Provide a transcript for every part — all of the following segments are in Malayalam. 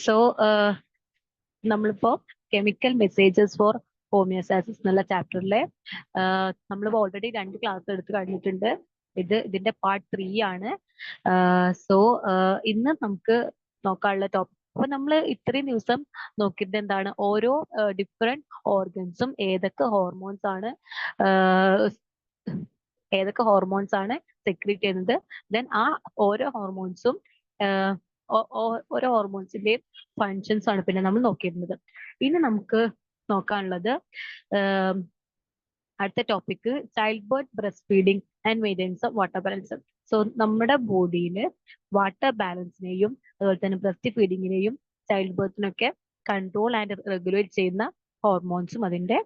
സോ നമ്മളിപ്പോ കെമിക്കൽ മെസ്സേജസ് ഫോർ ഹോമിയോസ്റ്റാസിസ് എന്നുള്ള ചാപ്റ്ററിലെ നമ്മളിപ്പോ ഓൾറെഡി 2 ക്ലാസ് എടുത്ത് കഴിഞ്ഞിട്ടുണ്ട്. ഇതിന്റെ പാർട്ട് 3 ആണ്. സോ ഇന്ന് നമുക്ക് നോക്കാനുള്ള ടോപ്പിക്, അപ്പൊ നമ്മൾ ഇത്രയും ദിവസം നോക്കിയത് എന്താണ്, ഓരോ ഡിഫറെന്റ് ഓർഗൻസും ആഹ് ഏതൊക്കെ ഹോർമോൺസ് ആണ് സെക്രീറ്റ് ചെയ്യുന്നത്. ദെൻ ആ ഓരോ ഹോർമോൺസും ഓരോ ഹോർമോൺസിന്റെയും ഫങ്ഷൻസ് ആണ് പിന്നെ നമ്മൾ നോക്കിയിരുന്നത്. ഇനി നമുക്ക് നോക്കാനുള്ളത് ആഹ് അടുത്ത topic child birth, breast feeding and maintenance of water balance. So നമ്മുടെ ബോഡിയിൽ വാട്ടർ ബാലൻസിനെയും അതുപോലെ തന്നെ ബ്രസ്റ്റ് ഫീഡിങ്ങിനെയും ചൈൽഡ് ബർത്തിനൊക്കെ കൺട്രോൾ ആൻഡ് റെഗുലേറ്റ് ചെയ്യുന്ന ഹോർമോൺസും അതിന്റെ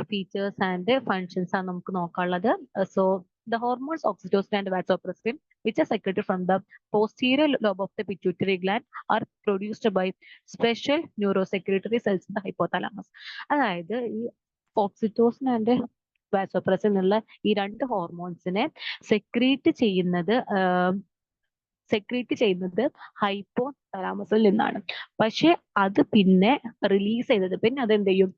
ഫീച്ചേഴ്സ് ആൻഡ് ഫങ്ഷൻസ് ആണ് നമുക്ക് നോക്കാനുള്ളത്. So the hormones oxytocin and vasopressin, which are secreted from the posterior lobe of the pituitary gland, are produced by special neurosecretory cells in the hypothalamus. അതായത് ഈ ഓക്സിറ്റോസിൻ ആൻഡ് വാസോപ്രസിൻ എന്നുള്ള ഈ 2 ഹോർമോൺസിനെ സെക്രീറ്റ് ചെയ്യുന്നത് ഹൈപ്പോ തലാമസിൽ നിന്നാണ്. പക്ഷെ അത് പിന്നെ റിലീസ് ചെയ്തത് പിന്നെ അതെന്ത് ചെയ്യും,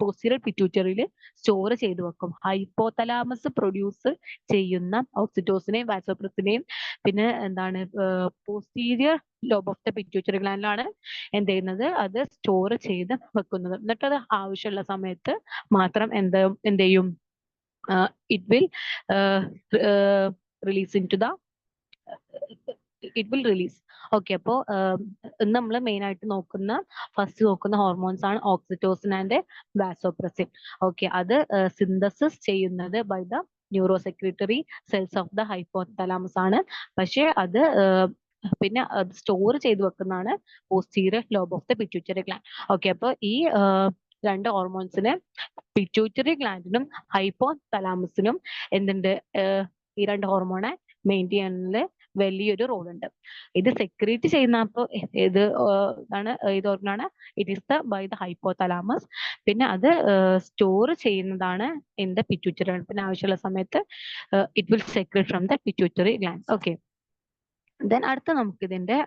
പോസ്റ്റീരിയർ പിറ്റ്യൂട്ടറിയിൽ സ്റ്റോർ ചെയ്ത് വെക്കും. ഹൈപ്പോ തലാമസ് പ്രൊഡ്യൂസ് ചെയ്യുന്ന ഓക്സിറ്റോസിനെയും വാസോപ്രസിനെയും പിന്നെ എന്താണ് posterior lobe of the pituitary ഗ്ലാൻഡിലാണ് എന്ത് ചെയ്യുന്നത്, അത് സ്റ്റോർ ചെയ്ത് വെക്കുന്നത്. എന്നിട്ട് അത് ആവശ്യമുള്ള സമയത്ത് മാത്രം എന്ത് ചെയ്യും, it will release in to the it will release. Okay, അപ്പോൾ ഇന്ന് നമ്മൾ മെയിൻ ആയിട്ട് ഫസ്റ്റ് നോക്കുന്ന ഹോർമോൺസ് ആണ് ഓക്സിറ്റോസിൻ ആൻഡ് വാസോപ്രസിൻ. ഓക്കെ, അത് സിന്തസിസ് ചെയ്യുന്നത് by the neuro secretory cells of the hypothalamus ആണ്. പക്ഷെ അത് പിന്നെ അത് സ്റ്റോർ ചെയ്ത് വെക്കുന്നതാണ് posterior lobe of the pituitary gland. Okay, അപ്പോൾ ഈ 2 ഹോർമോൺസിന് പിറ്റ്യൂട്ടറി ഗ്ലാൻഡിനും ഹൈപ്പോ തലാമസിനും എന്തുണ്ട്, ഈ 2 ഹോർമോണെ മെയിൻറ്റെയിൻ ചെയ്യാനുള്ള വലിയൊരു റോൾ ഉണ്ട്. ഇത് സെക്രീറ്റ് ചെയ്യുന്ന ഇത് ഓർഗനാണ്, it is by the hypothalamus. പിന്നെ അത് സ്റ്റോർ ചെയ്യുന്നതാണ് ഇൻ ദ പിറ്റ്യൂട്ടറി. പിന്നെ ആവശ്യമുള്ള സമയത്ത് it will secrete from the pituitary gland. Okay, then അടുത്ത നമുക്ക് ഇതിന്റെ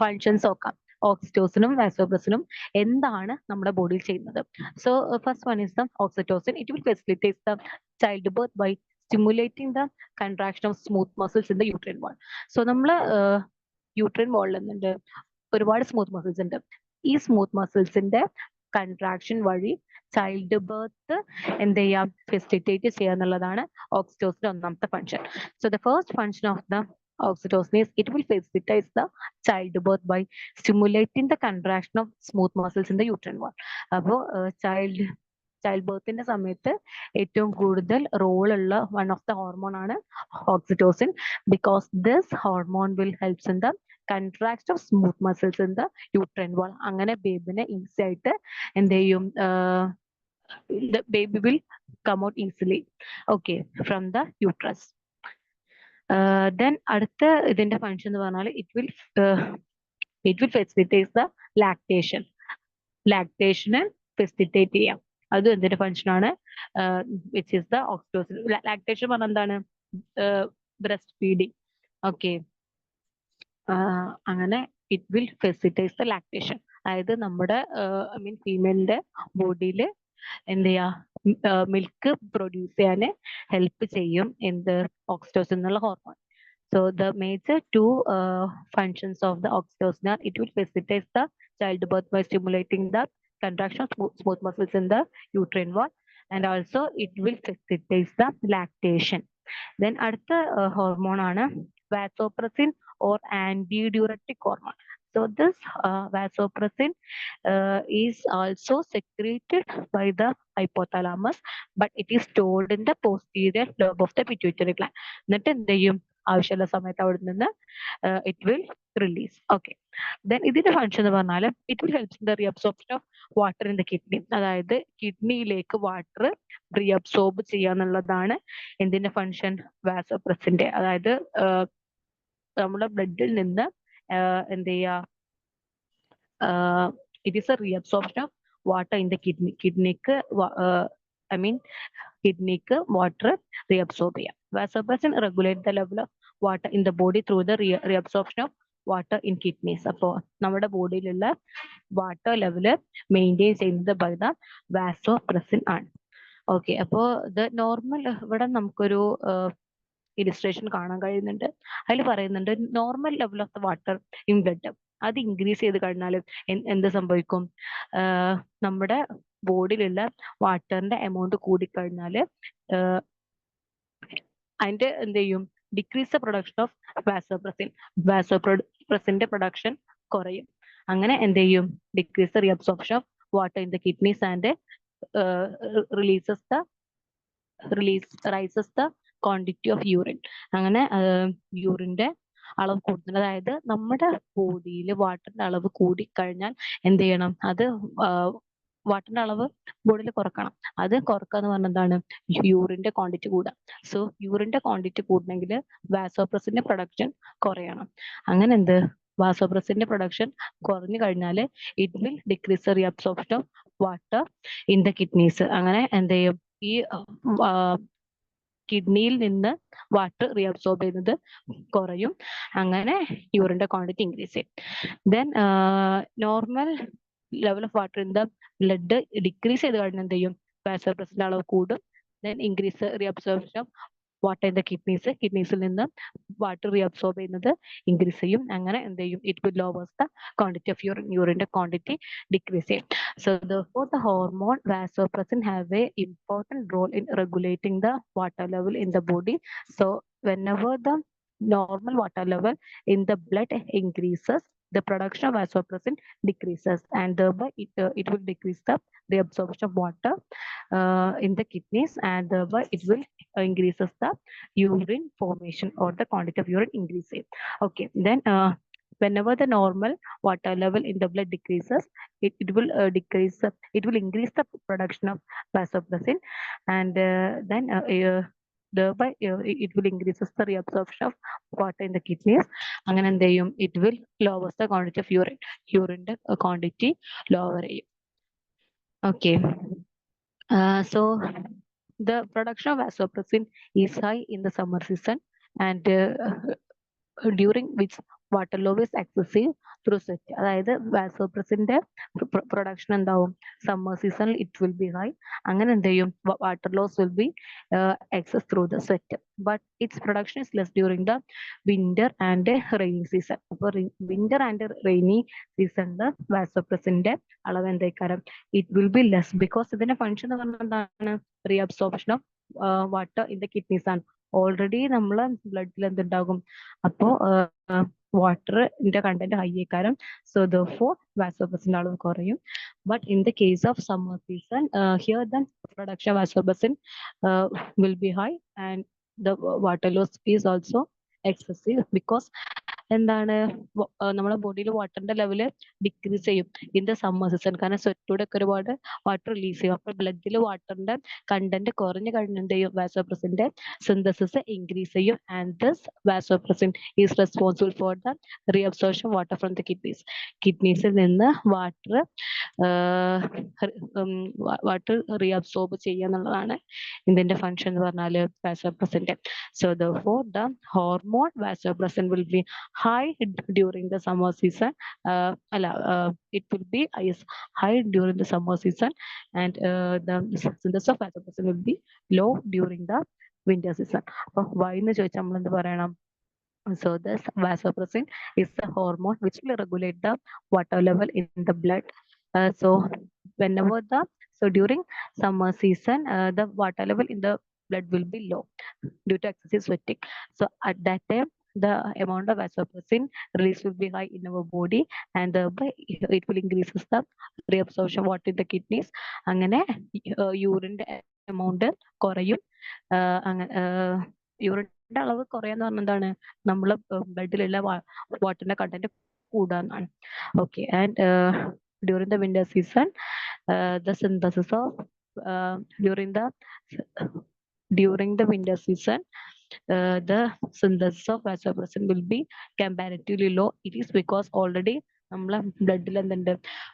ഫങ്ഷൻസ് നോക്കാം. ഓക്സിറ്റോസിനും വാസോപ്രസിനും എന്താണ് നമ്മുടെ ബോഡിയിൽ ചെയ്യുന്നത്. So first one is the oxytocin. It will facilitate the child birth by stimulating the contraction of smooth muscles in the uterine wall. So നമ്മൾ യൂട്രൈൻ വാളിൽ എന്തുണ്ട്, ഒരുപാട് സ്മൂത്ത് മസിൽസ് ഉണ്ട്. ഈ സ്മൂത്ത് മസിൽസിന്റെ കൺട്രാക്ഷൻ വഴി ചൈൽഡ് ബർത്ത് എന്ത് ചെയ്യാം, ഫെസിലിറ്റേറ്റ് ചെയ്യുക എന്നുള്ളതാണ് ഓക്സിറ്റോസിന്റെ ഒന്നാമത്തെ function. So the first function of the oxytocin is it will facilitate the childbirth by stimulating the contraction of smooth muscles in the uterine wall. അപ്പോൾ ചൈൽഡ് ബർത്തിന്റെ സമയത്ത് ഏറ്റവും കൂടുതൽ റോൾ ഉള്ള വൺ ഓഫ് ദ ഹോർമോൺ ആണ് oxytocin. Because this hormone will helps in the contraction of smooth muscles in the uterine wall. അങ്ങനെ ബേബിനെ ഈസി ആയിട്ട് എന്ത് ചെയ്യും, the baby will come out easily, okay, from the uterus. Then അടുത്ത ഇതിന്റെ ഫങ്ഷൻ എന്ന് പറഞ്ഞാൽ ഇറ്റ് വിൽ ഫെസിലിറ്റേറ്റ് ദ ലാക്ടേഷനെ ഫെസിലിറ്റേറ്റ് ചെയ്യാം. അത് എന്തിന്റെ ഫങ്ഷൻ ആണ്, which is the oxytocin. Lactation പറഞ്ഞാൽ എന്താണ്, ബ്രസ്റ്റ് ഫീഡിങ്. ഓക്കെ, അങ്ങനെ it will facilitate the lactation. അതായത് നമ്മുടെ ഫീമെയിലിന്റെ ബോഡിയിൽ എന്ത് ചെയ്യാ, മിൽക്ക് പ്രൊഡ്യൂസ് ചെയ്യാൻ ഹെൽപ്പ് ചെയ്യും എന്ത്, ഓക്സിറ്റോസിൻ എന്നുള്ള hormone. So the major two functions of the oxytocin are it will facilitate the childbirth by stimulating the contraction of smooth muscles in the uterine wall, and also it will facilitate the lactation. Then അടുത്ത ഹോർമോൺ ആണ് vasopressin or antidiuretic hormone. So this vasopressin is also secreted by the hypothalamus, but it is stored in the posterior lobe of the pituitary gland. എന്നിട്ട് എന്ത് ചെയ്യും, ആവശ്യമുള്ള സമയത്ത് അവിടെ നിന്ന് it will release. Okay, then ഇതിന്റെ ഫങ്ഷൻ എന്ന് പറഞ്ഞാൽ it will helps in the reabsorption of water in the kidney. അതായത് കിഡ്നിയിലേക്ക് വാട്ടർ റീഅബ്സോർബ് ചെയ്യുക എന്നുള്ളതാണ് എന്തിന്റെ ഫങ്ഷൻ, വാസോപ്രസിന്റെ. അതായത് നമ്മുടെ ബ്ലഡിൽ നിന്ന് എന്ത് ചെയ്യുക, it is A reabsorption of water in the കിഡ്നിക്ക് വാട്ടർ റീഅബ്സോർബ് ചെയ്യാം. Vasopressin regulate the level of water in the body through the reabsorption of water in kidneys. അപ്പോൾ നമ്മുടെ ബോഡിയിലുള്ള വാട്ടർ ലെവല് മെയിൻറ്റെയിൻ ചെയ്യുന്നത് ബൈ ദ വാസോപ്രസിൻ ആണ്. ഓക്കെ, അപ്പോൾ ഇത് നോർമൽ, ഇവിടെ നമുക്കൊരു ഇലിസ്ട്രേഷൻ കാണാൻ കഴിയുന്നുണ്ട്. അതിൽ പറയുന്നുണ്ട് normal level of the water in blood അത് ഇൻക്രീസ് ചെയ്ത് കഴിഞ്ഞാൽ എന്ത് സംഭവിക്കും? നമ്മുടെ ബോഡിയിലുള്ള വാട്ടറിന്റെ എമൗണ്ട് കൂടിക്കഴിഞ്ഞാൽ അതിന്റെ എന്ത് ചെയ്യും? Decrease the production of vasopressin. വാസോപ്രസിന്റെ പ്രൊഡക്ഷൻ കുറയും. അങ്ങനെ എന്ത് ചെയ്യും? Decrease the reabsorption of water in the kidneys and rises the quantity of urine. അങ്ങനെ യൂറിന്റെ അളവ് കൂടുന്നുണ്ട്. അതായത് നമ്മുടെ ബോഡിയിൽ വാട്ടറിന്റെ അളവ് കൂടിക്കഴിഞ്ഞാൽ എന്ത് ചെയ്യണം? അത് വാട്ടറിന്റെ അളവ് ബോഡിയിൽ കുറക്കണം. അത് കുറക്കുക എന്ന് പറഞ്ഞാൽ എന്താണ്? യൂറിന്റെ ക്വാണ്ടിറ്റി കൂടുക. സോ യൂറിന്റെ ക്വാണ്ടിറ്റി കൂടണമെങ്കിൽ വാസോപ്രസിന്റെ പ്രൊഡക്ഷൻ കുറയണം. അങ്ങനെ എന്ത്? വാസോപ്രസിന്റെ പ്രൊഡക്ഷൻ കുറഞ്ഞു കഴിഞ്ഞാൽ it will decrease the reabsorption of water in the kidneys. അങ്ങനെ എന്ത് ചെയ്യും? ഈ കിഡ്നിയിൽ നിന്ന് വാട്ടർ റീഅബ്സോർബ് ചെയ്യുന്നത് കുറയും. അങ്ങനെ യൂറിന്റെ ക്വാണ്ടിറ്റി ഇൻക്രീസ് ചെയ്യും. Then normal level of water in the blood decrease ചെയ്ത് കഴിഞ്ഞാൽ എന്ത് ചെയ്യും? വാസോപ്രസിന്റെ അളവ് കൂടും. Then increase reabsorption of water in the kidneys. കിഡ്നീസിൽ നിന്ന് വാട്ടർ റീഅബ്സോർബ് ചെയ്യുന്നത് ഇൻക്രീസ് ചെയ്യും. അങ്ങനെ എന്ത് ചെയ്യും? It will lowers the quantity of urine. യൂറിന്റെ ക്വാണ്ടിറ്റി ഡിക്രീസ് ചെയ്യും. So therefore the hormone vasopressin have a important role in regulating the water level in the body. So whenever the normal water level in the blood increases, the production of vasopressin decreases, and thereby it will decrease the absorption of water in the kidneys, and thereby it will increases the urine formation, or the quantity of urine increases. Okay, then whenever the normal water level in the blood decreases, it will it will increase the production of vasopressin, and then thereby it will increases the reabsorption of water in the kidneys. അങ്ങനെ എന്ത് ചെയ്യും? It will lowers the quantity of urine. Urine quantity lower ചെയ്യും. Okay. So the production of vasopressin is high in the summer season, and during which water loss is excessive through sweat. അതായത് വാസോപ്രസിന്റെ പ്രൊഡക്ഷൻ എന്താവും? സമ്മർ സീസണിൽ ഇറ്റ് വിൽ ബി ഹൈ. അങ്ങനെ എന്ത് ചെയ്യും? Water loss will be excess through the sweat. But its production is less during the winter and rainy season. അപ്പോൾ വിന്റർ ആൻഡ് റെയിനി സീസണിൽ വാസോപ്രസിന്റെ അളവ് എന്തായിക്കാരം? It will be less. Because ഇതിന്റെ ഫംഗ്ഷൻ എന്ന് പറഞ്ഞാൽ എന്താണ്? Reabsorption of water in the kidneys ആണ്. ഓൾറെഡി നമ്മളെ ബ്ലഡിൽ എന്തുണ്ടാകും? അപ്പോ വാട്ടറിന്റെ കണ്ടന്റ് ഹൈ ആയിക്കാരം. സോ ദെർഫോർ വാസോപ്രസിന്റെ അളവ് കുറയും. But in the case of summer season, here the production of vasopressin will be high, and the water loss is also excessive. Because എന്താണ്? നമ്മുടെ ബോഡിയിൽ വാട്ടറിന്റെ ലെവല് ഡിക്രീസ് ചെയ്യും ഇൻ ദ സമ്മർ സീസൺ. കാരണം സ്വെറ്റിലൂടെ ഒക്കെ ഒരുപാട് വാട്ടർ റിലീസ് ചെയ്യും. അപ്പോൾ ബ്ലഡിൽ വാട്ടറിന്റെ കണ്ടന്റ് കുറഞ്ഞു കഴിഞ്ഞ എന്ത് ചെയ്യും? വാസോപ്രസിന്റെ സിന്തസിസ് ഇൻക്രീസ് ചെയ്യും. And this vasopressin is responsible for the reabsorption water from the kidneys. കിഡ്നീസിൽ നിന്ന് വാട്ടർ റീഅബ്സോർബ് ചെയ്യുക എന്നുള്ളതാണ് ഇതിന്റെ ഫംഗ്ഷൻ എന്ന് പറഞ്ഞാൽ വാസോപ്രസിന്റെ. So therefore the hormone vasopressin will be high during the summer season. It will be high during the summer season, and the synthesis of vasopressin will be low during the winter season. അപ്പോൾ why എന്ന് ചോദിച്ചാൽ നമ്മൾ എന്ത് പറയണം? So this vasopressin is the hormone which will regulate the water level in the blood. So during summer season, the water level in the blood will be low due to excessive sweating. So at that time, the amount of vasopressin release will be high in our body, and thereby it will increases the reabsorption of water in the kidneys. അങ്ങനെ യൂറിന്റെ എമൗണ്ട് കുറയും. യൂറിന്റെ അളവ് കുറയാന്ന് പറഞ്ഞാൽ എന്താണ്? നമ്മളെ ബ്ലഡിലുള്ള വാട്ടറിന്റെ കണ്ടന്റ് കൂടാന്നാണ്. Okay, and during the winter season, the synthesis of during the winter season, the synthesis of vasopressin will be comparatively low. It is because already നമ്മളെ ബ്ലഡിൽ എന്തുണ്ട്?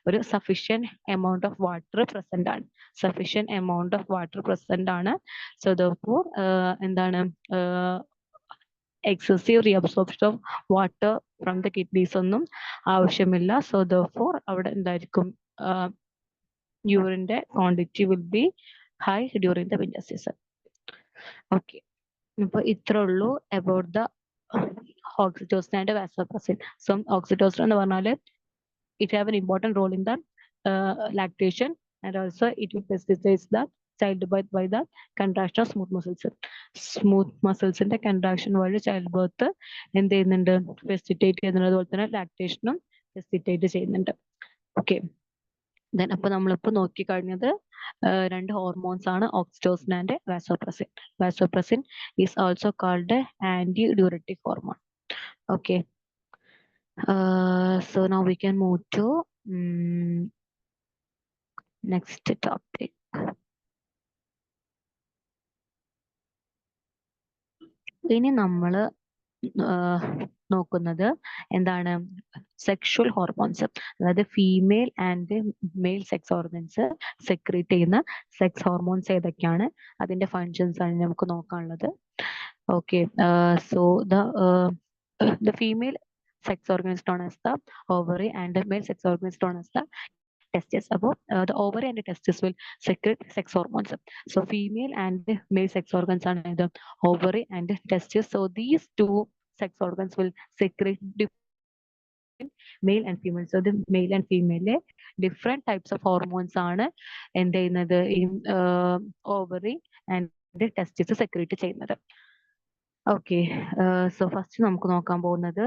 ഒരു sufficient amount of water present ആണ്. Sufficient amount of water present ആണ്. സോ therefore എന്താണ്? Excessive reabsorption of water from the kidneys ഒന്നും ആവശ്യമില്ല. സോ ദർഫോർ അവിടെ എന്തായിരിക്കും, യൂറിന്റെ quantity will be high during the winter season. Okay, അപ്പൊ ഇത്രേ ഉള്ളൂ about the oxytocin and vasopressin. So oxytocin എന്ന് പറഞ്ഞാല് it have an important role in the lactation, and also it will facilitate the childbirth by the contraction of smooth muscles. Smooth മസിൽസിന്റെ കൺട്രാക്ഷൻ വഴി ചൈൽഡ് ബർത്ത് എന്ത് ചെയ്യുന്നുണ്ട്, ഫെസിലിറ്റേറ്റ് ചെയ്യുന്നുണ്ട്. അതുപോലെ തന്നെ ലാക്ടേഷനും ഫെസിലിറ്റേറ്റ് ചെയ്യുന്നുണ്ട്. ഓക്കെ, ദെൻ അപ്പൊ നമ്മളിപ്പോ നോക്കി കഴിഞ്ഞത് രണ്ട് ഹോർമോൺസ് ആണ്, oxytocin and vasopressin. Vasopressin is also called anti diuretic hormone. Okay, so now we can move to next topic. ഇനി നമ്മൾ നോക്കുന്നത് എന്താണ്, സെക്ഷുവൽ ഹോർമോൺസ്. അതായത് female and male sex organs secrete ചെയ്യുന്ന സെക്സ് ഹോർമോൺസ് ഏതൊക്കെയാണ്, അതിന്റെ ഫങ്ഷൻസ് ആണ് നമുക്ക് നോക്കാനുള്ളത്. Okay, so the female sex organ is known as the ovary and the male sex organ is known as the testes. Above the ovary and the testes will secrete sex hormones. So female and male sex organs are the ovary and the testes. So these two sex organs will secrete different male and female. So the male and female different types of hormones ആണ് എന്ത് ചെയ്യുന്നത്, ഈ ovary and the testes secrete ചെയ്യുന്നത്. ഓക്കെ, സോ ഫസ്റ്റ് നമുക്ക് നോക്കാൻ പോകുന്നത്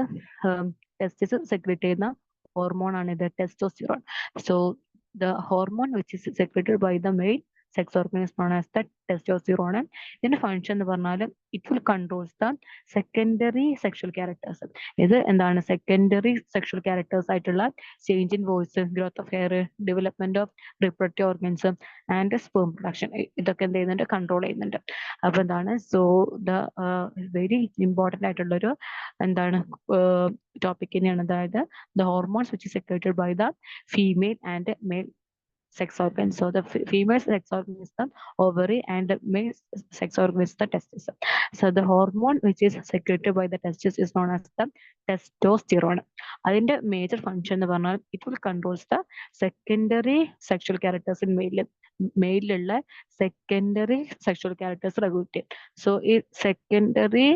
ടെസ്റ്റിസ് സെക്രേറ്റ് ചെയ്യുന്ന ഹോർമോൺ ആണ് ഇത്, testosterone. So the hormone which is secreted by the male sex organ is known as the testosterone. ഇതിന്റെ ഫങ്ഷൻ എന്ന് പറഞ്ഞാൽ it will controls the secondary sexual characters. ഇത് എന്താണ്, സെക്കൻഡറി സെക്ഷൽ ക്യാരക്ടേഴ്സ് ആയിട്ടുള്ള change in voice, growth of hair, development of reproductive organs and sperm production, ഇതൊക്കെ എന്ത് ചെയ്യുന്നുണ്ട്, കൺട്രോൾ ചെയ്യുന്നുണ്ട്. അപ്പൊ എന്താണ്, സോ ദ വെരി ഇമ്പോർട്ടന്റ് ആയിട്ടുള്ളൊരു എന്താണ് ടോപ്പിക് തന്നെയാണ്. അതായത് the hormones which is secreted by the female and male sex organ. So the female sex organ is the ovary and the male sex organ is the testis. So the hormone which is secreted by the testis is known as the testosterone. അതിന്റെ മേജർ ഫങ്ഷൻ എന്ന് പറഞ്ഞാൽ it will controls the secondary sexual characters in മെയിലുള്ള സെക്കൻഡറി സെക്ഷൽ ക്യാരക്ടേഴ്സ് റെഗുലേറ്റ് ചെയ്യും. സോ ഈ സെക്കൻഡറി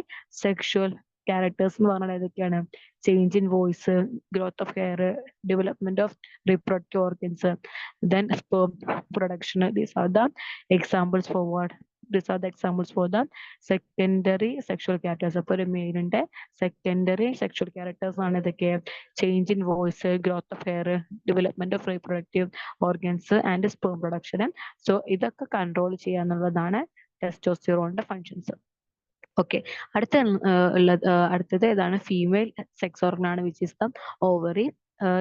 സെക്ഷൽ ക്യാരക്ടേഴ്സ് എന്ന് പറഞ്ഞാൽ ഏതൊക്കെയാണ്, change in voice, growth of hair, development of reproductive organs, then sperm production. These are the examples for what? These are the examples for the secondary sexual characters. അപ്പോൾ ഒരു മെയിലിന്റെ സെക്കൻഡറി സെക്ഷൽ ക്യാരക്ടേഴ്സ് ആണ് ഇതൊക്കെ, change in voice, growth of hair, development of reproductive organs and sperm production. So ഇതൊക്കെ കൺട്രോൾ ചെയ്യാന്നുള്ളതാണ് ടെസ്റ്റോസ്റ്റിറോണിന്റെ ഫങ്ഷൻസ്. ഓക്കെ, അടുത്തത് ഏതാണ്, ഫീമെയിൽ സെക്സ് ഓർഗൻ ആണ്, which is the ovary.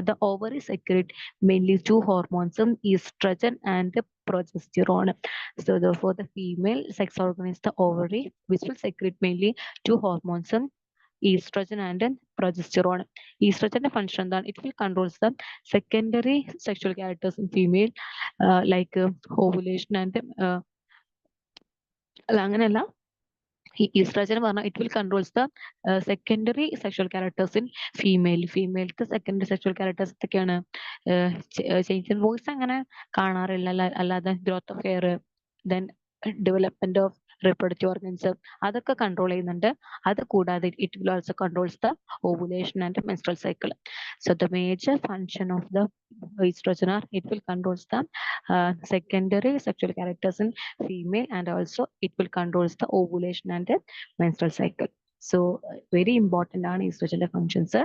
The ovaries secrete mainly two hormones, estrogen and progesterone. So therefore the female sex organ is the ovary, which will secrete mainly two hormones, estrogen and progesterone. Estrogen function എന്താണ്, it will controls the secondary sexual characters in female, like ovulation and അല്ല അങ്ങനെയല്ല, ഈസ്ട്രജൻ പറഞ്ഞാൽ it will controls the secondary sexual characters in female. ഫീമെയിലത്തെ സെക്കൻഡറി സെക്ഷൽ ക്യാരക്ടേഴ്സ് എന്തൊക്കെയാണ്, ചേഞ്ച് ഇൻ വോയിസ് അങ്ങനെ കാണാറില്ല, അല്ലാതെ growth of hair, then development of reproductive organs, അതൊക്കെ കൺട്രോൾ ചെയ്യുന്നുണ്ട്. അത് കൂടാതെ it will also controls the ovulation and menstrual cycle. So the major function of the estrogen are it will controls the secondary sexual characters in female, and also it will controls the ovulation and the menstrual cycle. So very important ആണ് ഈസ്ട്രജന്റെ ഫങ്ഷൻസ്.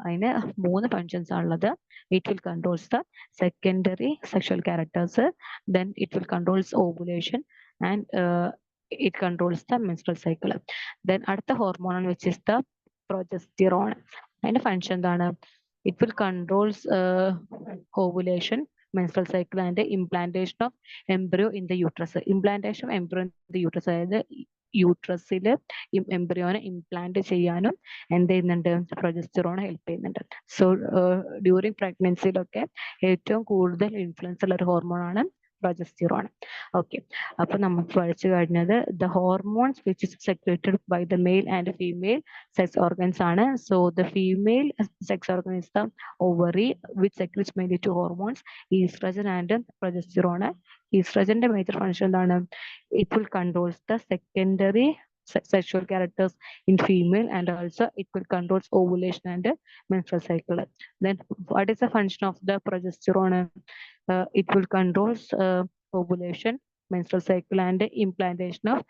അതിന് 3 ഫങ്ഷൻസ് ആണുള്ളത്. It will controls the secondary sexual characters, then it will controls ovulation and it controls the menstrual cycle. Then അടുത്ത ഹോർമോൺ ആണ് വിച്ച് ഇസ് ദ പ്രൊജസ്റ്റിറോൺ. അതിന്റെ ഫങ്ഷൻ എന്താണ്, it will controls ovulation, menstrual cycle and implantation of embryo in the uterus. Implantation of embryo in the uterus, അതായത് യൂട്രസിൽ എംബ്രിയോനെ ഇംപ്ലാന്റ് ചെയ്യാനും എന്ത് ചെയ്യുന്നുണ്ട്, പ്രൊജസ്റ്റിറോൺ ഹെൽപ്പ് ചെയ്യുന്നുണ്ട്. സോ ഡ്യൂറിങ് പ്രഗ്നൻസിയിലൊക്കെ ഏറ്റവും കൂടുതൽ ഇൻഫ്ലുവൻസ് ഉള്ള ഒരു ഹോർമോൺ ആണ് പ്രൊജസ്റ്റിറോൺ. ഓക്കെ, അപ്പൊ നമുക്ക് പഠിച്ചു കഴിഞ്ഞത് the hormones which is secreted by the male and female sex organs ആണ്. So the female sex organ is the ovary which secretes mainly two hormones, estrogen and progesterone. ഈസ്ട്രജന്റെ മേജർ ഫങ്ഷൻ എന്താണ്? It will controls the secondary sexual characters in female, and also it will controls ovulation and menstrual cycle. Then what is the function of the progesterone? It will controls ovulation, menstrual cycle and implantation of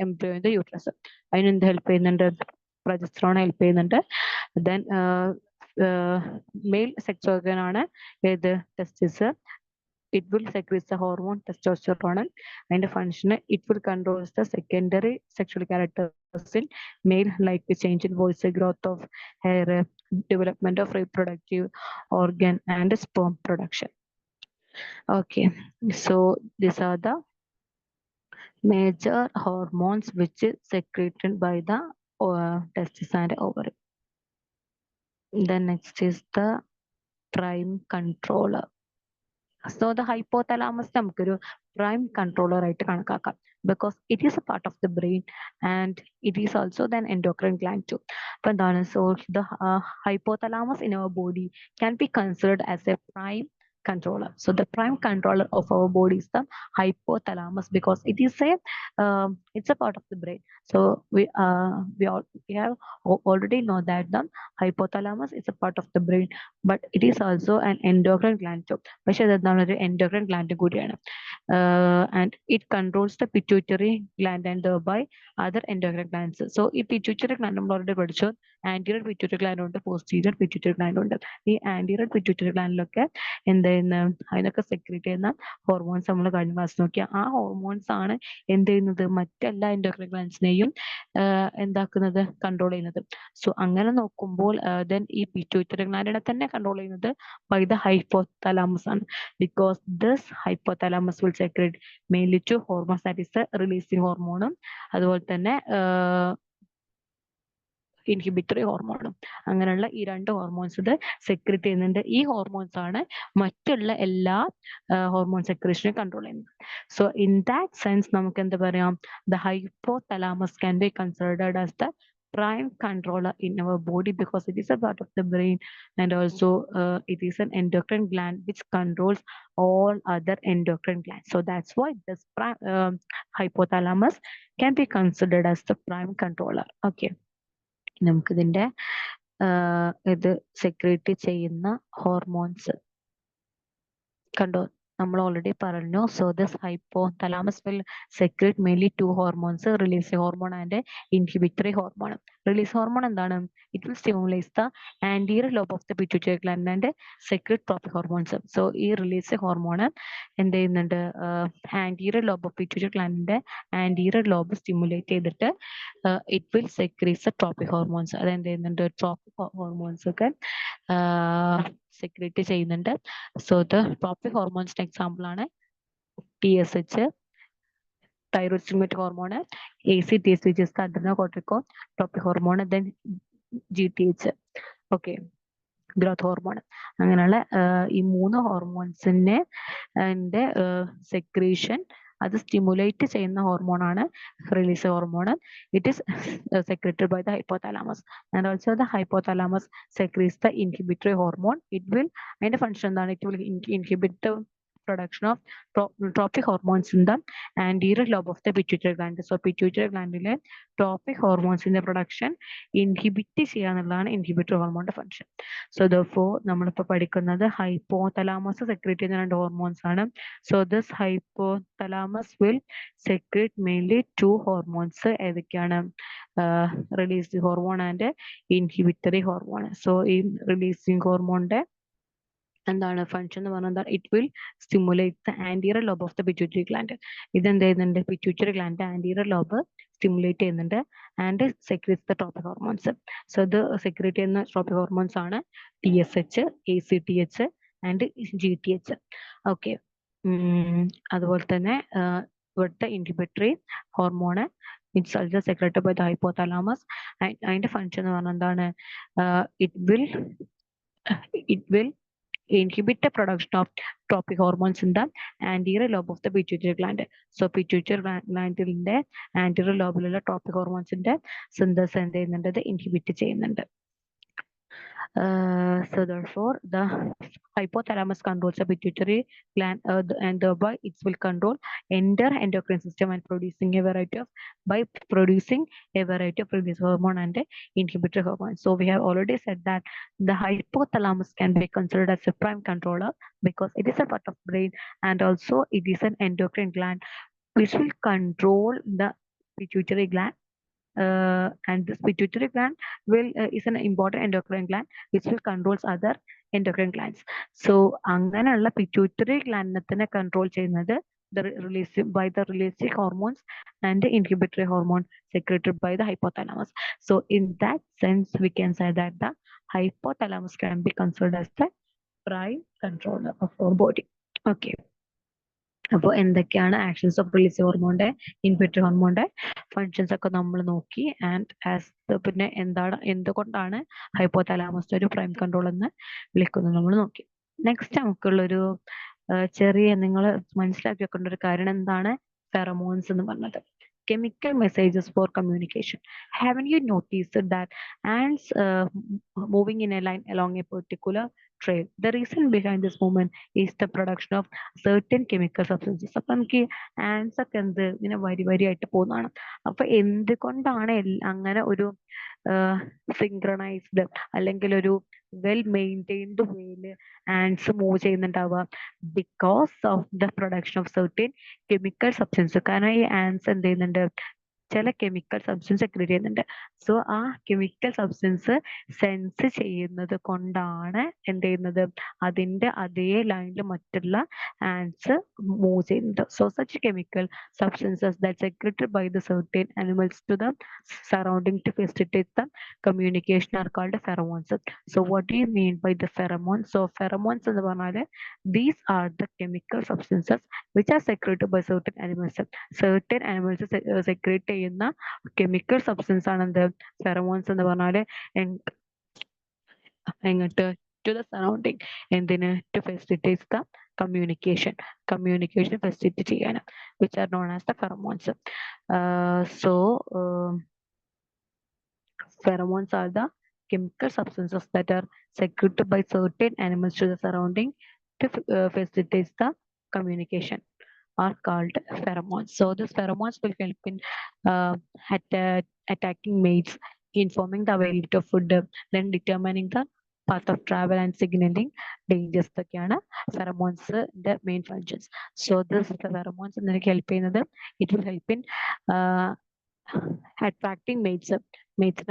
embryo in the uterus. അതിനെന്ത് ഹെൽപ്പ് ചെയ്യുന്നുണ്ട്? പ്രൊജസ്ട്രോൺ ഹെൽപ്പ് ചെയ്യുന്നുണ്ട്. ദെൻ മെയിൽ സെക്സ് ഓർഗൻ ആണ് ഏത്? ടെസ്റ്റിസ്. It will secrete the hormone testosterone, and function it will control the secondary sexual characters in male, like the change in voice, growth of hair, development of reproductive organ and sperm production. Okay, so these are the major hormones which is secreted by the testis and ovary. Then next is the prime controller. So the hypothalamus നമുക്കൊരു prime controller ആയിട്ട് കണക്കാക്കാം, because it is a part of the brain and it is also an endocrine gland too. അപ്പൊ എന്താണ്? So the hypothalamus in our body can be considered as a prime controller. So the prime controller of our body is the hypothalamus, because it is it's a part of the brain. So we have already know that the hypothalamus is a part of the brain, but it is also an endocrine gland too. പക്ഷെ അതെന്താണ്? ഒരു endocrine gland കൂടിയാണ്. And it controls the pituitary gland and thereby other endocrine glands. So ഈ pituitary gland നമ്മൾ already പഠിച്ചു. Anterior pituitary gland ഉണ്ട്, posterior pituitary gland ഉണ്ട്. ഈ anterior pituitary glandലൊക്കെ എന്ത് ചെയ്യുന്ന? അതിനൊക്കെ സെക്രീറ്റ് ചെയ്യുന്ന ഹോർമോൺസ് നമ്മൾ കഴിഞ്ഞ ക്ലാസ് നോക്കിയ ആ ഹോർമോൺസ് ആണ് എന്ത് ചെയ്യുന്നത്? മറ്റെല്ലാ endocrine glandsനെയും എന്താക്കുന്നത്? കൺട്രോൾ ചെയ്യുന്നത്. സോ അങ്ങനെ നോക്കുമ്പോൾ then ഈ pituitary glandനെ തന്നെ കൺട്രോൾ ചെയ്യുന്നത് by the hypothalamus ആണ്, because this hypothalamus will secrete mainly two hormones, that is the releasing hormone അതുപോലെ തന്നെ ഇൻഹിബിറ്ററി ഹോർമോണും. അങ്ങനെയുള്ള ഈ രണ്ട് ഹോർമോൺസ് ഇത് സെക്രറ്റ് ചെയ്യുന്നുണ്ട്. ഈ ഹോർമോൺസ് ആണ് മറ്റുള്ള എല്ലാ ഹോർമോൺ സെക്രേഷനെ കൺട്രോൾ ചെയ്യുന്നത്. സോ ഇൻ ദാറ്റ് സെൻസ് നമുക്ക് എന്താ പറയാം? The hypothalamus can be considered as the prime controller in our body, because it is a part of the brain, and also it is an endocrine gland which controls all other endocrine glands. So that's why this hypothalamus can be considered as the prime controller. Okay, നമുക്കിതിന്റെ ഇത് സെക്രീറ്റ് ചെയ്യുന്ന ഹോർമോൺസ് കണ്ടോ? നമ്മൾ ഓൾറെഡി പറഞ്ഞു. So this hypothalamus will secrete mainly two hormones, release hormone and inhibitory hormone. Release hormone എന്താണ്? It will stimulate the anterior lobe of the pituitary gland and secrete tropic hormones. So ഈ റിലീസ് ഹോർമോൺ എന്ത് ചെയ്യുന്നുണ്ട്? ആന്റീരിയർ ലോബ് ഓഫ് പിറ്റ്യൂട്ടറി ഗ്ലാൻഡിന്റെ ആന്റീരിയർ ലോബ് സ്റ്റിമുലേറ്റ് ചെയ്തിട്ട് it will secrete the tropic hormones. അതെന്ത് ചെയ്യുന്നുണ്ട്? ട്രോപ്പിക് ഹോർമോൺസ് ഒക്കെ സെക്രീറ്റ് ചെയ്യുന്നുണ്ട്. സോ ദ ട്രോപ്പിക് ഹോർമോൺസിന്റെ എക്സാമ്പിൾ ആണ് TSH, thyroid stimulating hormone, ACTH which is the adrenocorticotropic hormone, then GTH, okay, growth hormone. അങ്ങനെയുള്ള ഈ മൂന്ന് ഹോർമോൺസിന്റെ സെക്രീഷൻ അത് സ്റ്റിമുലേറ്റ് ചെയ്യുന്ന ഹോർമോണാണ് release hormone. It is secreted by the hypothalamus, and also the hypothalamus secretes the inhibitory hormone. It will, അതിന്റെ ഫംഗ്ഷൻ എന്താണ്? It will inhibit production of tropic hormones in the anterior lobe of the pituitary gland. So pituitary glandile tropic hormones in the production inhibit ചെയ്യാന്നുള്ളതാണ് ഇൻഹിബിറ്ററി ഹോർമോണിന്റെ ഫംഗ്ഷൻ. സോ therefore നമ്മളിപ്പോൾ പഠിക്കുന്നത് ഹൈപ്പോതലാമസ് സെക്രീറ്റ് ചെയ്യുന്ന രണ്ട് ഹോർമോൺസ് ആണ്. So this hypothalamus will secrete mainly two hormones. ഏതൊക്കെയാണ്? Releasing hormone and inhibitory hormone. So ഈ റിലീസിങ് ഹോർമോണിന്റെ എന്താണ് ഫംഗ്ഷൻ എന്ന് പറഞ്ഞാൽ it will stimulate the anterior lobe of the pituitary gland. ഇതെന്ത് ചെയ്യുന്നുണ്ട്? Pituitary gland anterior lobe stimulate ചെയ്യുന്നുണ്ട് and secretes the tropic hormones. So ഇത് സെക്രീറ്റ് ചെയ്യുന്ന ട്രോപ്പിക് ഹോർമോൺസ് ആണ് TSH, ACTH and GTH. Okay, അതുപോലെ തന്നെ ഇവിടുത്തെ inhibitory hormone it's also secreted by the hypothalamus. അതിന്റെ ഫംഗ്ഷൻ എന്ന് പറഞ്ഞാൽ എന്താണ്? It will inhibit the production of trophic hormones in the anterior lobe of the pituitary gland. So pituitary glandന്റെ anterior lobeലുള്ള trophic hormonesന്റെ synthesis എന്ത് ചെയ്യുന്നുണ്ട് ഇൻഹിബിറ്റ് ചെയ്യുന്നുണ്ട്. So therefore, the hypothalamus controls the pituitary gland and thereby it will control entire endocrine system and producing a variety of by producing a variety of release hormone and inhibitory hormone. So we have already said that the hypothalamus can be considered as a prime controller because it is a part of brain and also it is an endocrine gland which will control the pituitary gland and this pituitary gland will is an important endocrine gland which will controls other endocrine glands. So അങ്ങനെയുള്ള pituitary gland control ചെയ്യുന്നത് by the releasing hormones and the inhibitory hormone secreted by the hypothalamus. So in that sense, we can say that the hypothalamus can be considered as the prime controller of our body. Okay. അപ്പോൾ എന്തൊക്കെയാണ് ആക്ഷൻസ് ഓഫ് റിലീസ് ഹോർമോണിന്റെ ഇൻഹിബിറ്ററി ഹോർമോണിന്റെ ഫങ്ഷൻസ് ഒക്കെ നമ്മൾ നോക്കി ആൻഡ് പിന്നെ എന്തുകൊണ്ടാണ് ഹൈപ്പോതലാമസ് ഒരു പ്രൈം കൺട്രോൾ എന്ന് വിളിക്കുന്നത് നമ്മൾ നോക്കി. നെക്സ്റ്റ് നമുക്കുള്ളൊരു ചെറിയ നിങ്ങൾ മനസ്സിലാക്കി വെക്കേണ്ട ഒരു കാര്യം എന്താണ് ഫെറമോൺസ് എന്ന് പറഞ്ഞത്. Chemical messages for communication. Haven't you noticed that ants moving in a line along a particular trail? The reason behind this movement is the production of certain chemical substances. അപ്പൊ നമുക്ക് ആൻസ് ഒക്കെ ഇങ്ങനെ വരി ആയിട്ട് പോകുന്നതാണ്. അപ്പൊ എന്തുകൊണ്ടാണ് അങ്ങനെ ഒരു സിങ്ക്രണൈസ്ഡ് അല്ലെങ്കിൽ ഒരു വെൽ മെയിൻറ്റൈൻഡ് വേയില് ആൻസ് മൂവ് ചെയ്യുന്നുണ്ടാവുക because of the production of certain chemical substance. കാരണം ഈ ആൻസ് എന്ത് ചെയ്യുന്നുണ്ട് ചില കെമിക്കൽ സബ്സ്റ്റൻസ് സെക്രീറ്റ് ചെയ്യുന്നുണ്ട്. സോ ആ കെമിക്കൽ സബ്സ്റ്റൻസ് സെൻസ് ചെയ്യുന്നത് കൊണ്ടാണ് എന്ത് ചെയ്യുന്നത് അതിന്റെ അതേ ലൈനിൽ മറ്റുള്ള ആൻസ് മൂവ് ചെയ്യുന്നത്. So such chemical substances that secreted by the certain animals to the surrounding to facilitate the communication are called pheromones. So what do you mean by the pheromones? So pheromones എന്ന് പറഞ്ഞാല് these are the chemical substances which are secreted by certain animals. Certain animals secrete ചെയ്യുന്ന chemical substance ആണ് എന്ത് pheromones എന്ന് പറഞ്ഞാല് എങ്ങോട്ട് to the surrounding എന്തിന് to facilitate the communication facilitate ചെയ്യാൻ which are known as the pheromones. Pheromones are the chemical substances that are secreted by certain animals to the surrounding to facilitate the communication are called pheromones. So these pheromones will help in attacking mates, informing the availability of food, then determining the path of travel and signaling dangers. Pheromones the main functions. So this pheromones help in it will help in attracting mates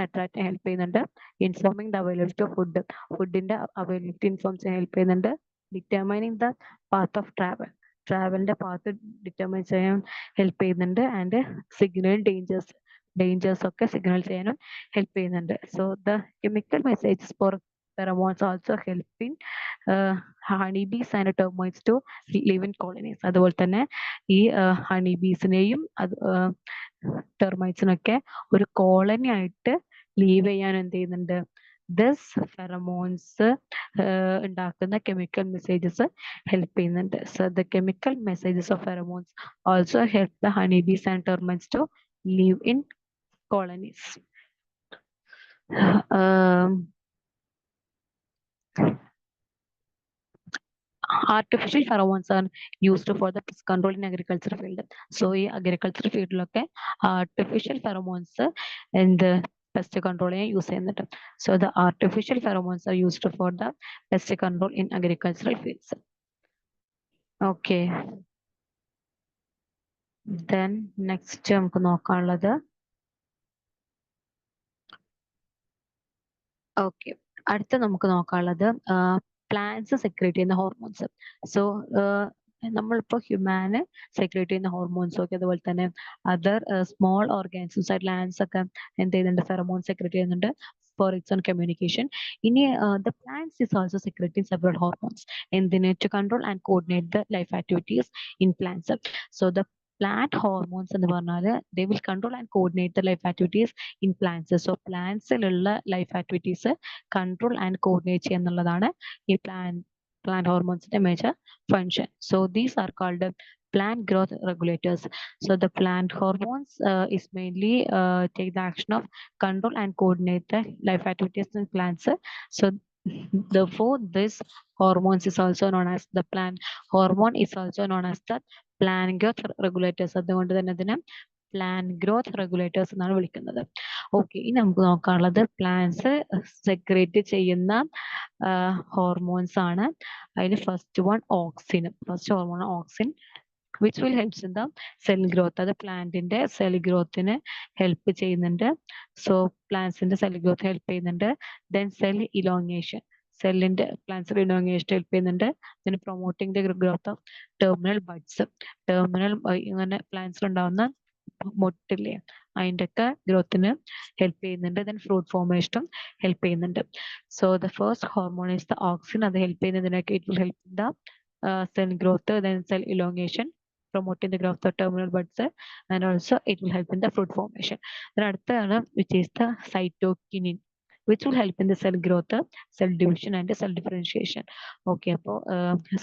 attract help ചെയ്യുന്നുണ്ട് informing the availability of foodന്റെ availability inform ചെയ്യാൻ help ചെയ്യുന്നുണ്ട് determining the path of travelന്റെ path determine ചെയ്യാൻ help ചെയ്യുന്നുണ്ട് and signal dangers ഒക്കെ signal ചെയ്യാനും help ചെയ്യുന്നുണ്ട്. So the chemical messages for pheromones also helping honeybees and termites to live in colonies. അതുപോലെ തന്നെ ഈ ഹണിബീസിനെയും ടെർമൈറ്റ്സിനൊക്കെ ഒരു കോളനി ആയിട്ട് ലീവ് ചെയ്യാൻ എന്ത് ചെയ്യുന്നുണ്ട് ദിസ് ഫെറമോൺസ് ഉണ്ടാക്കുന്ന കെമിക്കൽ മെസ്സേജസ് ഹെൽപ്പ് ചെയ്യുന്നുണ്ട്. So the chemical messages of pheromones also help the honeybees and termites to live in colonies. Artificial pheromones are used for the pest control in agriculture field. So ഈ agriculture ഫീൽഡിലൊക്കെ artificial pheromones and pest control use ചെയ്യുന്നുണ്ട്. So the artificial pheromones are used for the pest control in agricultural fields. Okay. Then next നമുക്ക് നോക്കാനുള്ളത് ഓക്കെ അടുത്ത നമുക്ക് നോക്കാനുള്ളത് പ്ലാന്റ്സ് സെക്രേറ്റ് ചെയ്യുന്ന ഹോർമോൺസ്. സോ നമ്മളിപ്പോൾ ഹ്യൂമാന് സെക്രേറ്റ് ചെയ്യുന്ന ഹോർമോൺസ് ഒക്കെ അതുപോലെ തന്നെ അതർ സ്മോൾ ഓർഗാനിസംസ് ആയിട്ടുള്ള ആൻസ് ഒക്കെ എന്ത് ചെയ്യുന്നുണ്ട് ഫെറമോൺ സെക്രേറ്റ് ചെയ്യുന്നുണ്ട് for its own communication. ഇനി the plants is also secreting several hormones എന്തിന് to control and coordinate the life activities in plants. So the plant hormones എന്ന് പറഞ്ഞാല് they will control and coordinate the life activities in plants. So plants ലുള്ള life activities control and coordinate ചെയ്യുന്നുള്ളതാണ് ഈ plant hormones in a major function. So these are called plant growth regulators. So the plant hormones is mainly take the action of control and coordinate the life activities in plants. So therefore, this hormones is also known as the plant hormone is also known as the plant growth regulators. അതുകൊണ്ട് തന്നെ അതിനെ പ്ലാന്റ് ഗ്രോത്ത് റെഗുലേറ്റേഴ്സ് എന്നാണ് വിളിക്കുന്നത്. ഓക്കെ, ഇനി നമുക്ക് നോക്കാനുള്ളത് പ്ലാന്റ്സ് സെക്രേറ്റ് ചെയ്യുന്ന ഹോർമോൺസ് ആണ്. അതിന് first one auxin. First hormone auxin which will helps in the cell growth. അത് പ്ലാന്റിന്റെ സെൽ ഗ്രോത്തിന് ഹെൽപ്പ് ചെയ്യുന്നുണ്ട്. സോ പ്ലാന്റ്സിന്റെ സെൽ ഗ്രോത്ത് ഹെൽപ്പ് ചെയ്യുന്നുണ്ട്. ദെൻ സെൽ ഇലോങ്ങേഷൻ, സെല്ലിന്റെ പ്ലാന്റ്സിന്റെ ഇലോങ്ങേഷൻ ഹെൽപ്പ് ചെയ്യുന്നുണ്ട്. then promoting the growth of terminal buds. Terminal ഇങ്ങനെ പ്ലാന്റ്സിൽ ഉണ്ടാവുന്ന മൊട്ടില്ലേ, അതിൻ്റെ ഒക്കെ ഗ്രോത്തിന് ഹെൽപ്പ് ചെയ്യുന്നുണ്ട്. ദെൻ ഫ്രൂട്ട് ഫോർമേഷനും ഹെൽപ്പ് ചെയ്യുന്നുണ്ട്. So the first hormone is the auxin. അത് ഹെൽപ്പ് ചെയ്യുന്നതിനൊക്കെ it will help the cell growth, then cell elongation, promoting the growth of terminal buds, and also it will help in the fruit formation. Then അടുത്തതാണ് which is the cytokinin, which will help in the cell growth, cell division and cell differentiation. Okay, അപ്പോൾ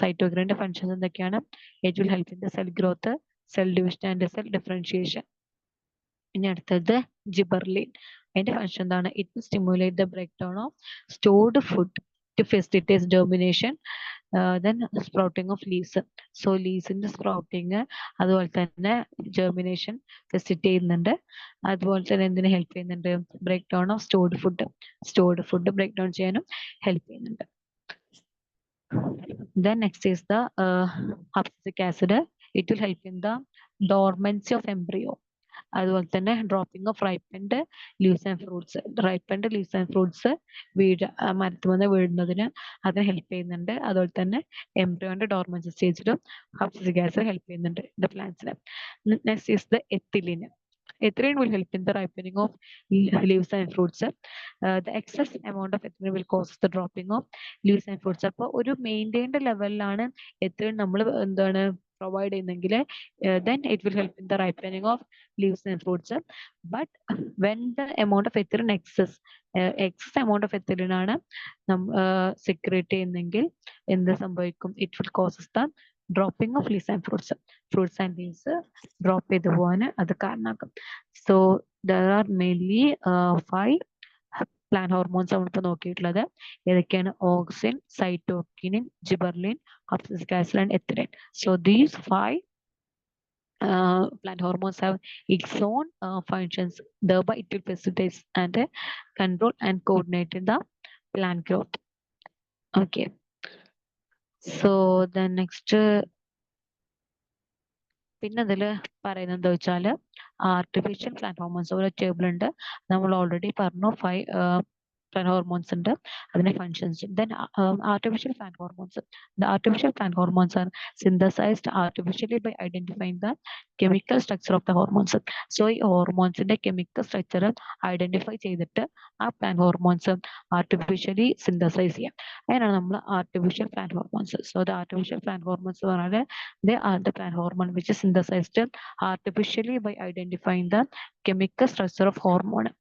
cytokinin functions എന്തൊക്കെയാണ്? It will help in the cell growth, cell division and cell differentiation. ഇനി അടുത്തത് ജിബർലിൻ. അതിന്റെ ഫംഗ്ഷൻ എന്താണ്? It will stimulate the break down of stored food to facilitate germination, then sprouting of leaves. So ലീവ്സിന്റെ സ്പ്രൗട്ടിങ് അതുപോലെ തന്നെ ജെർമിനേഷൻ ഫെസിലിറ്റേറ്റ് ചെയ്യുന്നുണ്ട്. അതുപോലെ തന്നെ എന്തിനു ഹെൽപ്പ് ചെയ്യുന്നുണ്ട്? Break down of stored food break down ചെയ്യാനും ഹെൽപ്പ് ചെയ്യുന്നുണ്ട്. Then next is the abscisic acid. It will help in the dormancy of embryo. അതുപോലെ തന്നെ dropping of ripened leaves and fruits. Ripened leaves and fruits മരത്തുമെന്ന് വീഴുന്നതിന് അതിന് ഹെൽപ്പ് ചെയ്യുന്നുണ്ട്. അതുപോലെ തന്നെ എംബ്രിയോന്റെ ഡോർമൻസി സ്റ്റേജിലും അബ്സിസിക് ആസിഡ് ഹെൽപ്പ് ചെയ്യുന്നുണ്ട് ദ പ്ലാന്റ്സിന്. Next is the ethylene. Ethylene will help in the ripening of leaves and fruits. The excess amount of ethylene will cause the dropping of leaves and fruits. അപ്പോൾ ഒരു മെയിൻറ്റൈൻഡ് ലെവലിലാണ് എത്തിലിൻ നമ്മൾ എന്താണ് പ്രൊവൈഡ് ചെയ്യുന്നെങ്കിൽ then it will help in the ripening of leaves and fruits. But when the amount of ethylene excess amount of ethylene ആണ് സെക്രേറ്റ് ചെയ്യുന്നെങ്കിൽ എന്ത് സംഭവിക്കും? It will causes the dropping of leaves and fruits. Fruits and leaves drop ചെയ്തു പോകാൻ അത് കാരണമാക്കും. So there are mainly 5 plant hormones നമ്മളിപ്പോൾ നോക്കിയിട്ടുള്ളത്. ഏതൊക്കെയാണ്? Auxin, cytokinin, gibberellin, abscisic acid and ethylene. So these 5 plant hormones have its own functions. Thereby it will facilitate and control and coordinate in the plant growth. Okay. So the next പിന്നെ അതിൽ പറയുന്നത് എന്താ വെച്ചാൽ ആർട്ടിഫിഷ്യൽ പ്ലാന്റ് ഹോർമോൺസ് ഒരു ടേബിൾ ഉണ്ട്. നമ്മൾ ഓൾറെഡി പറഞ്ഞു 5 plant hormones ഉണ്ട്, അതിന്റെ functions. Then artificial plant hormones. The artificial plant hormones are synthesized artificially by identifying the chemical structure of the hormones. So ഈ ഹോർമോൺസിന്റെ കെമിക്കൽ സ്ട്രക്ചർ ഐഡന്റിഫൈ ചെയ്തിട്ട് ആ പ്ലാന്റ് ഹോർമോൺസ് ആർട്ടിഫിഷ്യലി സിന്തസൈസ് ചെയ്യാം. അതിനാണ് നമ്മൾ artificial plant hormones. So the artificial plant hormones എന്ന് പറഞ്ഞാൽ they are the plant hormone which is synthesized artificially by identifying the chemical structure of hormone.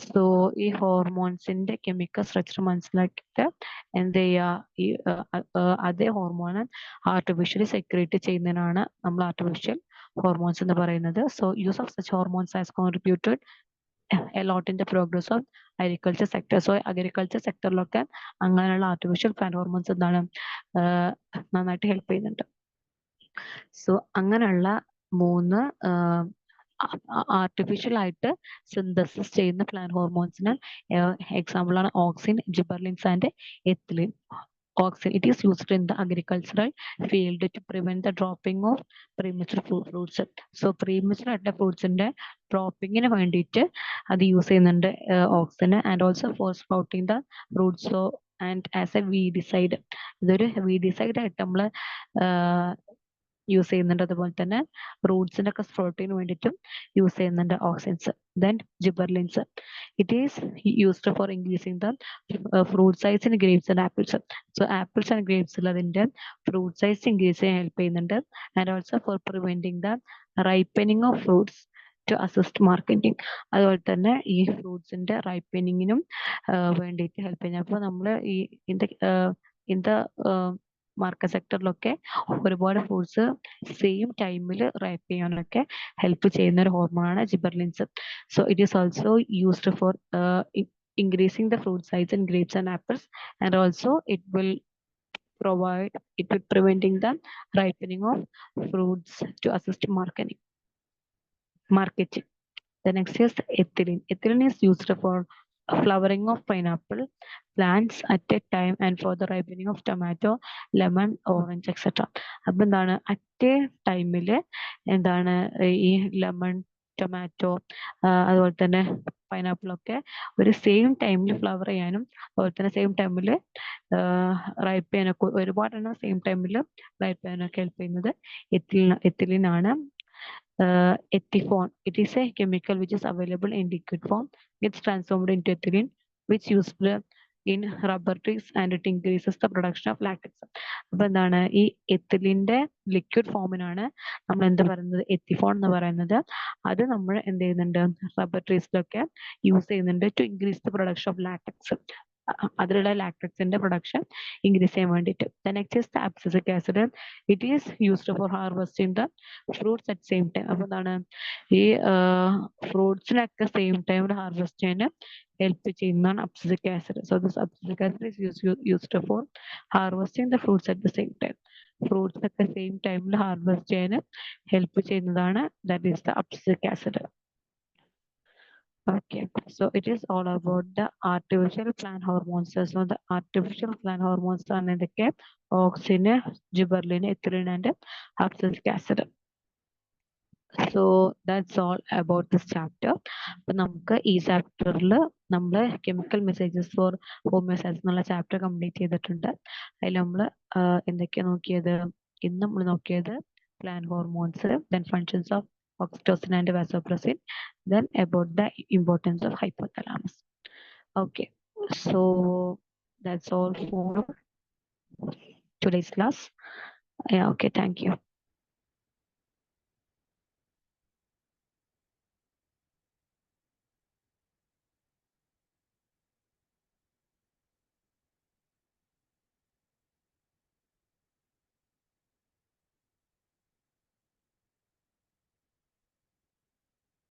So ഈ ഹോർമോൺസിന്റെ കെമിക്കൽ സ്ട്രക്ചർ മനസ്സിലാക്കിയിട്ട് എന്ത് ചെയ്യുക? അതേ ഹോർമോൺ ആർട്ടിഫിഷ്യലി സെക്രേറ്റ് ചെയ്യുന്നതിനാണ് നമ്മൾ ആർട്ടിഫിഷ്യൽ ഹോർമോൺസ് എന്ന് പറയുന്നത്. So use of such hormones has contributed a lot in the progress of agriculture sector. So agriculture സെക്ടറിലൊക്കെ അങ്ങനെയുള്ള ആർട്ടിഫിഷ്യൽ പ്ലാന്റ് ഹോർമോൺസ് എന്താണ് നന്നായിട്ട് ഹെൽപ്പ് ചെയ്യുന്നുണ്ട്. സോ അങ്ങനെയുള്ള 3 ആർട്ടിഫിഷ്യൽ ആയിട്ട് സിന്തസിസ് ചെയ്യുന്ന പ്ലാന്റ് ഹോർമോൺസിന് എക്സാമ്പിൾ ആണ് auxin, gibberellins and ethylene. Auxin, it is used in the agricultural field to prevent the dropping of premature fruits. So premature ആയിട്ടുള്ള ഫ്രൂട്ട്സിന്റെ ഡ്രോപ്പിങ്ങിന് വേണ്ടിയിട്ട് അത് യൂസ് ചെയ്യുന്നുണ്ട് auxin. And also for sprouting the fruits. So and as a weedicide, ഇതൊരു വീഡിസൈഡ് ആയിട്ട് നമ്മൾ യൂസ് ചെയ്യുന്നുണ്ട്. അതുപോലെ തന്നെ റൂട്ട്സിന്റെ ഒക്കെ സ്പ്രൗട്ടിങ്ങിന് വേണ്ടിയിട്ടും യൂസ് ചെയ്യുന്നുണ്ട് auxins. Then gibberellins, it is used for increasing the fruit size in grapes and apples. So apples and ഗ്രേപ്സിൽ അതിന്റെ ഫ്രൂട്ട് സൈസ് ഇൻക്രീസ് ചെയ്യാൻ ഹെൽപ്പ് ചെയ്യുന്നുണ്ട്. And also for preventing the ripening of fruits to assist marketing. അതുപോലെ തന്നെ ഈ ഫ്രൂട്ട്സിന്റെ റൈപ്പനിങ്ങിനും വേണ്ടിയിട്ട് ഹെൽപ്പ് ചെയ്യുന്നത്. അപ്പോൾ നമ്മൾ ഈ ഇൻ ദ മാർക്കറ്റ് സെക്ടറിലൊക്കെ ഒരുപാട് ഫ്രൂട്ട്സ് സെയിം ടൈമിൽ റൈപ്പ് ചെയ്യാനൊക്കെ ഹെൽപ്പ് ചെയ്യുന്ന ഒരു ഹോർമോണാണ് gibberellins. So it is also used for increasing the fruit size in grapes and apples, and also it will preventing the ripening of fruits to assist marketing. The next is ethylene. Ethylene is used for flowering of pineapple plants at a time and for the ripening of tomato, lemon, orange, etc. അപ്പൊ എന്താണ് അറ്റ് എ ടൈമില് എന്താണ് ഈ ലെമൺ, ടൊമാറ്റോ, അതുപോലെ തന്നെ പൈനാപ്പിൾ ഒക്കെ ഒരു സെയിം ടൈമിൽ ഫ്ലവർ ചെയ്യാനും അതുപോലെ തന്നെ സെയിം ടൈമിൽ റൈപ്പ് ചെയ്യാനൊക്കെ ഒരുപാടെണ്ണം സെയിം ടൈമിൽ റൈപ്പ് ചെയ്യാനൊക്കെ ഹെൽപ്പ് ചെയ്യുന്നത് എത്തിലിൻ ആണ്. Ethifone. It is a chemical which is available in liquid form. Gets transformed into ethylene, which used in rubber trees, and it increases the production of latex. അപ്പൊ എന്താണ് ഈ എത്തിലിന്റെ ലിക്വിഡ് ഫോമിനാണ് നമ്മൾ എന്ത് പറയുന്നത് എത്തിഫോൺ എന്ന് പറയുന്നത്. അത് നമ്മൾ എന്ത് ചെയ്യുന്നുണ്ട് റബ്ബർ ട്രീസിലൊക്കെ യൂസ് ചെയ്യുന്നുണ്ട് to increase the production of latex. അതിലുള്ള ലാക്ടക്സിന്റെ പ്രൊഡക്ഷൻ ഇൻക്രീസ് ചെയ്യാൻ വേണ്ടിയിട്ട്. Next is the abscisic acid. It is used for harvesting the fruits at same time. അപ്പൊ എന്താണ് ഈ ഫ്രൂട്ട്സിനൊക്കെ സെയിം ടൈമിൽ ഹാർവെസ്റ്റ് ചെയ്യാൻ ഹെൽപ്പ് ചെയ്യുന്നതാണ് abscisic acid. So this abscisic acid is used for harvesting the fruits at the same time. Fruits ഒക്കെ സെയിം ടൈമിൽ ഹാർവെസ്റ്റ് ചെയ്യാൻ ഹെൽപ്പ് ചെയ്യുന്നതാണ് that is the abscisic acid. Okay, so it is all about the artificial plant hormones. So the artificial plant hormones are the auxin, gibberellin, ethylene, and abscisic acid. So that's all about this chapter. അപ്പൊ നമുക്ക് ഈ ചാപ്റ്ററിൽ നമ്മൾ കെമിക്കൽ മെസ്സേജസ് ഫോർ ഹോമിയോസ്റ്റാസിസ് എന്നുള്ള ചാപ്റ്റർ കംപ്ലീറ്റ് ചെയ്തിട്ടുണ്ട്. അതിൽ നമ്മൾ എന്തൊക്കെയാണ് നോക്കിയത്? ഇന്ന് നമ്മൾ നോക്കിയത് plant hormones, then functions of oxytocin and vasopressin, then about the importance of hypothalamus. Okay, so that's all for today's class. Yeah, okay, thank you.